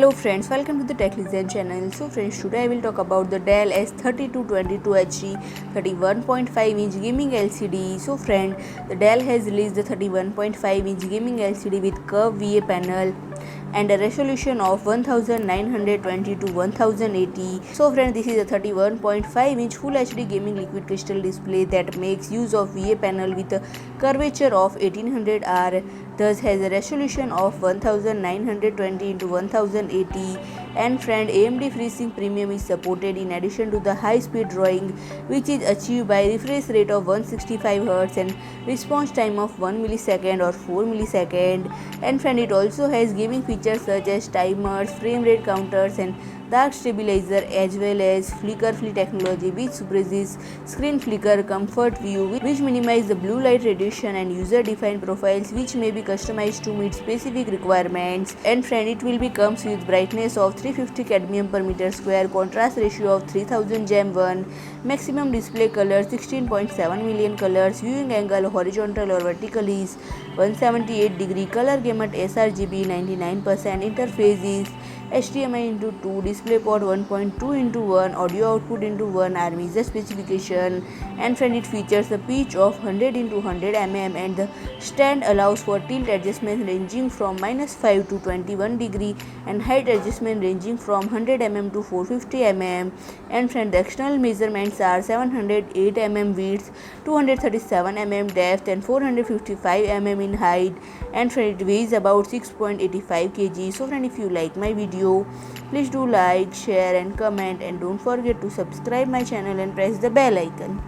Hello friends, welcome to the Tech Listen channel. So friends, today I will talk about the Dell S3222HG 31.5-inch gaming LCD. So friend, the Dell has released the 31.5-inch gaming LCD with curved VA panel and a resolution of 1920 to 1080. So friend, this is a 31.5-inch Full HD gaming liquid crystal display that makes use of VA panel with a curvature of 1800R, thus has a resolution of 1920 into 1080. And friend, AMD FreeSync Premium is supported in addition to the high-speed drawing, which is achieved by refresh rate of 165 Hz and response time of 1 millisecond or 4 millisecond. And friend, it also has gaming features such as timers, frame rate counters and dark stabilizer, as well as flicker-free technology which suppresses screen flicker, ComfortView which minimize the blue light radiation, and user-defined profiles which may be customized to meet specific requirements. And friend, it will be comes with brightness of 350 cadmium per meter square, contrast ratio of 3000 Gem1, maximum display color 16.7 million colors, viewing angle horizontal or vertical is 178 degree, color gamut sRGB 99%, interface is HDMI into 2, DisplayPort 1.2 into 1, audio output into 1 are major specification. And friend, it features a pitch of 100 into 100 mm, and the stand allows for tilt adjustment ranging from -5 to 21 degree and height adjustment ranging from 100 mm to 450 mm. And friend, the external measurements are 708 mm width, 237 mm depth and 455 mm in height. And friend, it weighs about 6.85 kg. So friend, if you like my video, please do like, share and comment, and don't forget to subscribe my channel and press the bell icon.